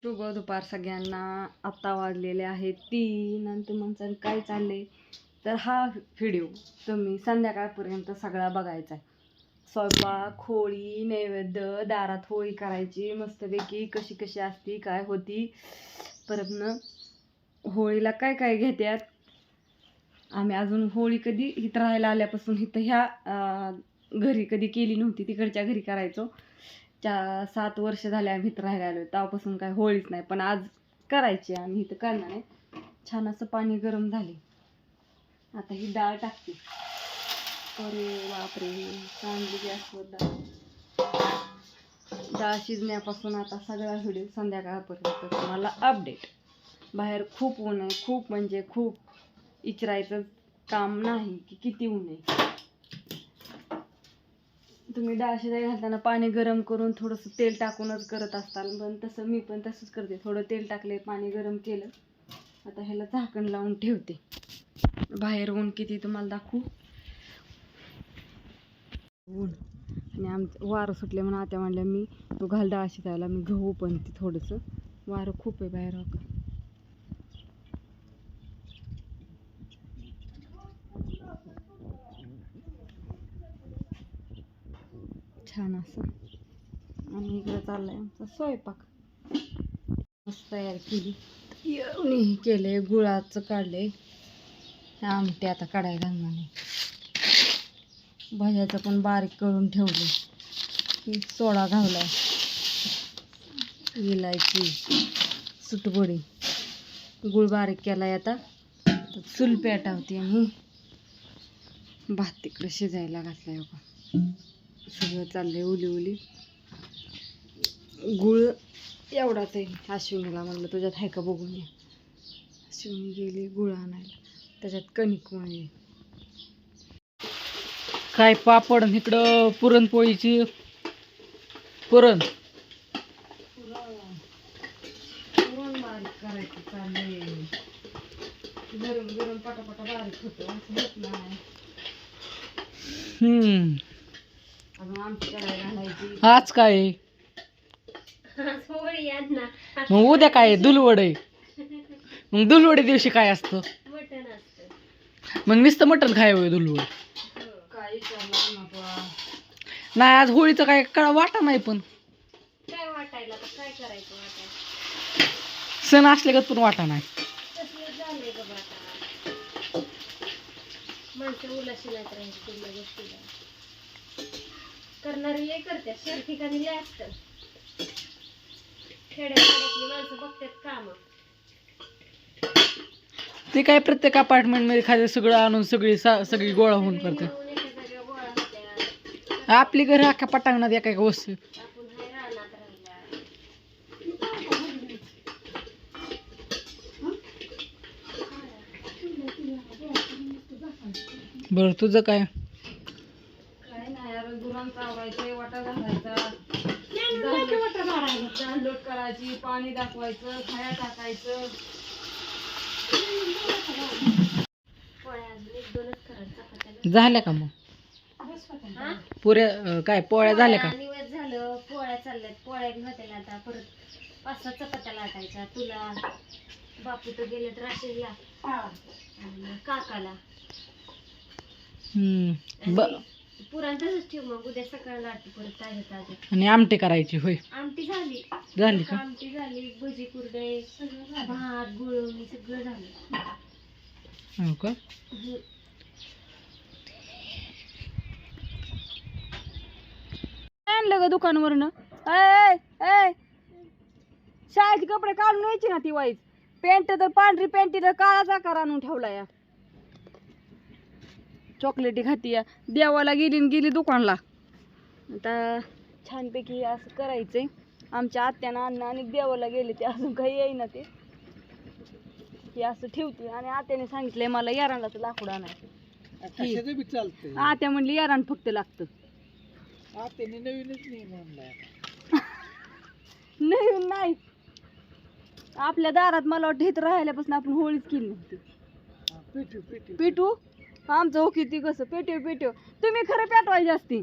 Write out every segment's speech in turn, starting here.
शुभ दुपार सगळ्यांना. आत्ता वाजलेले आहेत 3 आणि तुमचं काय चाललंय, तर हा व्हिडिओ तुम्ही संध्याकाळपर्यंत सगळा बघायचा आहे. स्वयंपाक, होळी, नैवेद्य, दारात होळी करायची मस्तपैकी, कशी कशी असती, काय होती, परत न होळीला काय काय घेतात. आम्ही अजून होळी कधी इथं राहायला आल्यापासून इथं ह्या घरी कधी केली नव्हती, तिकडच्या घरी करायचो. 7 वर्ष झाले आम्ही इथं राहायला आलो, तेव्हापासून काय होळीच नाही, पण आज करायची. आम्ही इथं करणार आहे. छान असं पाणी गरम झाले, आता ही डाळ टाकते. अरे बापरे, चांगली गॅसवर डाळ शिजण्यापासून आता सगळा व्हिडिओ संध्याकाळपर्यंत तुम्हाला अपडेट. बाहेर खूप ऊन आहे, खूप म्हणजे खूप, इचरायचं काम नाही की किती ऊन आहे. तुम्ही डाळ शिजायला घालताना पाणी गरम करून थोडंसं तेल टाकूनच करत असताल, पण तसं मी पण तसंच करते. थोडं तेल टाकले, पाणी गरम केलं, आता ह्याला झाकण लावून ठेवते. बाहेर ऊन किती तुम्हाला दाखवू, ऊन. आणि आमचं वारं सुटले म्हणून आता म्हणलं मी तू घाल डाळ शिजायला, मी गहू पण ती थोडंसं, वारं खूप आहे बाहेर. छान असं. आणि इकडं चाललाय आमचा स्वयंपाक. मस्त तयार केली, येऊन केले, गुळाचं काढले, आमटे आता काढायला घालणार नाही. भाज्याचं पण बारीक करून ठेवले, सोडा घावलाय, इलायची, सुटबुडी, गुळ बारीक केलाय. आता चूल पेटावते आणि भात तिकडे शिजायला घातलाय बघा. सगळं चाललंय उली उली. गुळ एवढाच आहे. अश्विनीला म्हणलं तुझ्यात आहे का बघून या. अश्विनी गेली गुळ आणायला, त्याच्यात कणिक मळली. काय पापड इकडं, पुरणपोळीची पुरण बारीक करायचं चाललंय. गरम गरम पटापटा बारीक होतं, असं होत नाही. अजून आमची करायला घालायची. आज काय होळी आज ना, मग उद्या काय दुलवड आहे. मग दुलवडी दिवशी काय असतं, मटण असतं. मग नुसतं मटण खायवं दुलवड काय नाही. आज होळीचं काय वाटा नाही, पण काय वाटायला तर काय करायचं, वाटायला सण असले का पण वाटा नाही. झालंय का वाटा, माणसं उलाशी नाही राहायची कुठल्या गोष्टीला. करणारी लय करते, शहर ठिकाणी लय असतं, खेड्यापाड्यातली माणसं बघतात काम. ते काय प्रत्येक अपार्टमेंट मध्ये खाली सगळं आणून सगळी गोळा होऊन करते. आपली घर अख्ख्या पटांगणात एका एका वस्तू. बरं तुझं काय? काय नाही यार, गुरांचा आवरायचं, वाटा घालायचा, लोट करायची, पाणी दाखवायचं, खाया टाकायचं. झाल्या का मग पुऱ्या? काय पोळ्या झाल्या का? निवेद झालं, पोळ्या चालल्यात, पोळ्या होत्या आता. परत 5-6 चपात्या लाटायच्या. तुला बापू तर गेले राशीला आणि काकाला. पुरण तसंच ठेव, मग उद्या सकाळी लाटू परत ताजे ताजे. आणि आमटी करायची होय? आमटी झाली का? आमटी झाली, भजी कुरडे सगळं, भात गुळवणी सगळं झालं. हो का? आणलं ग दुकानवरनं? शाळेचे कपडे काढून यायची ना ती वाईच. पॅन्ट तर पांढरी पॅन्ट तर काळाच आकार आणून ठेवला या. चॉकलेटी खाती या. देवाला गेली दुकानला. आता छानपैकी असं करायचंय. आमच्या आत्यानं अन्न आणि देवाला गेले, ते अजून काही येईना. ते असं ठेवते. आणि आत्याने सांगितलंय मला यारांडाचं लाकूड आणायचं. आत्या म्हणली यारांड फक्त लागतं. नवीन नाही, आपल्या दारात मला वाटतं इथं राहिल्यापासून आपण होळीच केली नव्हती. पेटू आमचं हो किती कसं पेटव तुम्ही खरं पेटवायची असती.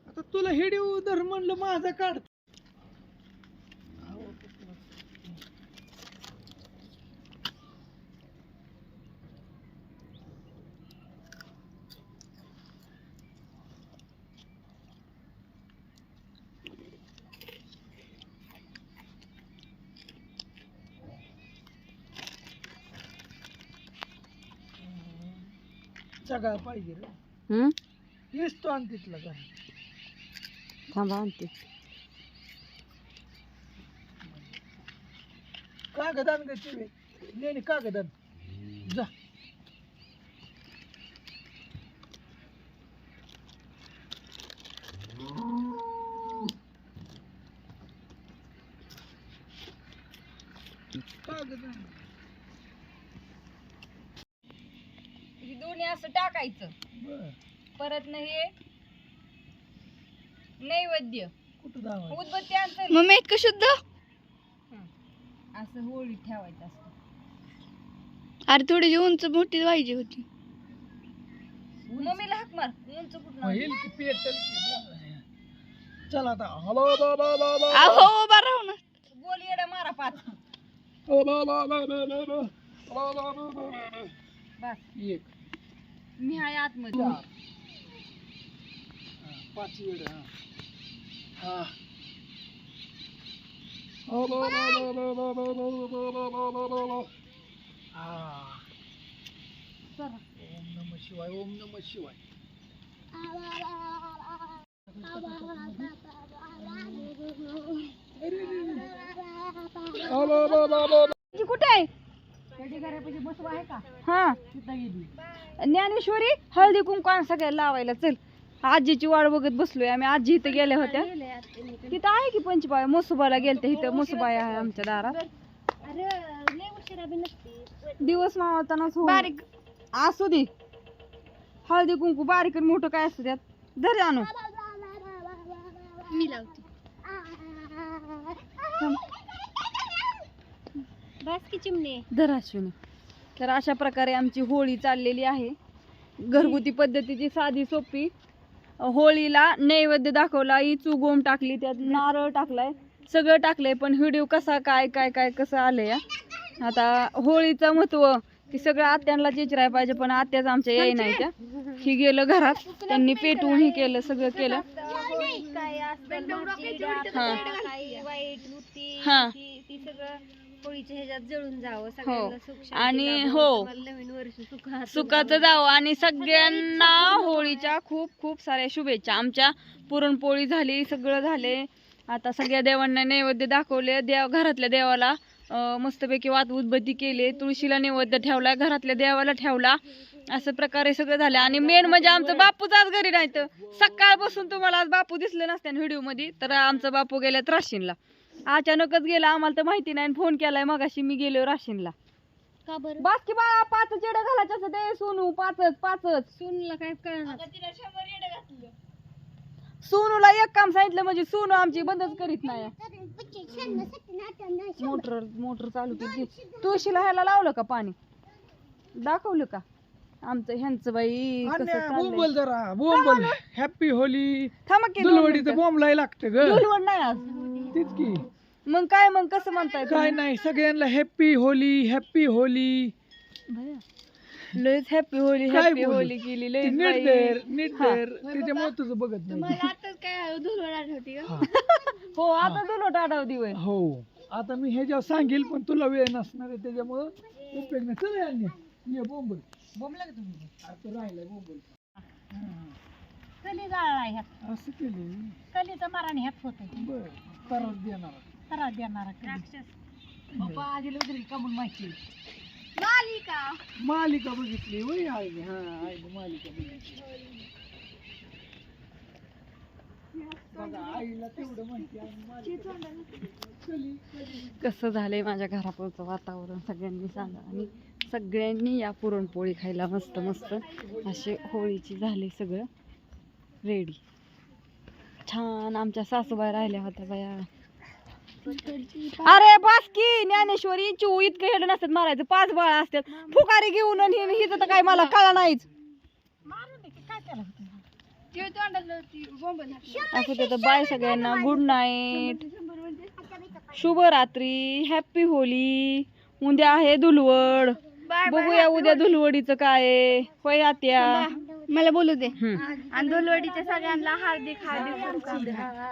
आता तुला हेडी उदर म्हणलं माझं काढ. सगळा पाहिजे रे. हम्म तीच तो आण तिथला का थांबा आणते. कागद आण ग चिवे. नाही कागद आण जा. कागद आण. ही दोन्ही असं टाकायचं. बर परत न हे नैवेद्य कुठं धावायचं? उदबत्ती आणतं. मम्मी इतकं शुद्ध. असं होळी ठेवायचं असतं. अरे थोडी उंच मोठी पाहिजे होती. मम्मीला हाक मार. उंच कुठं होईल की पेटल की. चल आता हलो बा बा बा बा. अहो उभा राहू ना. गोल येडा मारा पाच. बा बा बा बा बा बा बा. बा बा बा बा बा. बस एक मी हाय आतमध्ये. 5 वेळ. हा बा बा बा बा बा बा बा बा बा बा बा बा. हा चला. ओम नमः शिवाय. ओम नमः शिवाय. कुठे आहे? हा ज्ञानेश्वरी हळदी कुंकू सगळ्याला लावायला. चल आजीची वाट बघत बसलोय आम्ही. आजी इथं गेल्या होत्या. तिथं आहे की पंचपाय. मसुबाला गेलते. इथं मसुबाई आहे आमच्या दारात. दिवस मावळतानाच बारीक असू दे. हळदी कुंकू बारीक आणि मोठं काय असतं त्यात. धर आणू. मी लावते. बस की चिमणे. धर अश्विनी. तर अशा प्रकारे आमची होळी चाललेली आहे. घरगुती पद्धतीची साधी सोपी. होळीला नैवेद्य दाखवला. इचू गोम टाकली. त्यात नारळ टाकलाय. सगळं टाकलंय. पण व्हिडिओ कसा काय काय काय कसं आलंय. आता होळीचं महत्व ती सगळं आत्यांना चिचराय पाहिजे. पण आत्याच आमच्या येई नाही त्या. ही गेलं घरात. त्यांनी पेटवून ही केलं. सगळं केलं. हा होळीच्या ह्याच्यात जळून जावं. हो आणि हो नवीन वर्ष सुखाचं जावं. आणि सगळ्यांना होळीच्या खूप खूप साऱ्या शुभेच्छा. आमच्या पुरणपोळी झाली. सगळं झाले. आता सगळ्या देवांना नैवेद्य दाखवले. घरातल्या देवाला मस्तपैकी वात उदबत्ती केली. तुळशीला नैवेद्य ठेवला. घरातल्या देवाला ठेवला. असं प्रकारे सगळं झालं. आणि मेन म्हणजे आमचं बापूच आज घरी नाही. तर सकाळपासून तुम्हाला आज बापू दिसले नसते व्हिडिओ मध्ये. तर आमचा बापू गेला राशीनला. अचानकच गेला. आम्हाला तर माहिती नाही. फोन केलाय मगाशी मी गेलो राशीनला. का बरं? बाकी बाळा 5 जेड घालायचं असं ते सोनू. 5 सूनला काय कळणार. सोनूला एक काम सांगितलं म्हणजे सोनू आमची बंदच करीत नाही. मोटर चालू केली. तुळशीला ह्याला लावलं का पाणी दाखवलं का आमचं ह्यांचं बाई कसं बोंबल जरा बोंबल. Happy Holy. थांबा की दुलवडीचं बोंबलाय लागतं ग. दुलवड नाही आज. तेच की. मग काय मग कसं म्हणताय काय नाही सगळ्यांना हॅपी होली. Happy Holy. लयच हॅपी होली. काय हॅपी बोलू? होली केली लय. नीट धर नीट धर. त्याच्यामुळे तुझं बघत नाही. आताच काय धुलवड आठवती का? हो आता दुलवड आठवती वय. हो आता मी ह्याच्यावर सांगेल पण तुला वेळ नसणार आहे त्याच्यामुळं उपयोग नाही. चल यांनी ये बोंबल. बोंबला का तुम्ही? आता राहिलाय बोंबल. कली जाळला ह्यात. असं केलं. कलीचा माराने ह्यात होते. बर त्रास देणार. त्रास देणारा बाबा आजीला कमून माहिती. मालिका बघितली वय आईने. हा आईने मालिका बघितली. बघा आईला तेवढं माहिती आहे. कसं झालंय माझ्या घरापुरचं वातावरण सगळ्यांनी सांगा. आणि सगळ्यांनी या पुरणपोळी खायला मस्त मस्त असे होळीची झाले सगळं रेडी. छान आमच्या सासूबाई राहिल्या होत्या बाया. अरे बस की ज्ञानेश्वरी चिऊ इतकं हेड नसतात मारायचं. 5 बाळा असतात फुकारी घेऊन. आणि हिचं तर काय मला कळा नाहीच. असं तर बाय सगळ्यांना. Good night. शुभरात्री. हॅपी होली. उद्या आहे धुलवड. बघूया उद्या धुलवडीचं काय होय आत्या. मला बोलू दे. आणि धुलवडीच्या सगळ्यांना हार्दिक हार्दिक शुभेच्छा.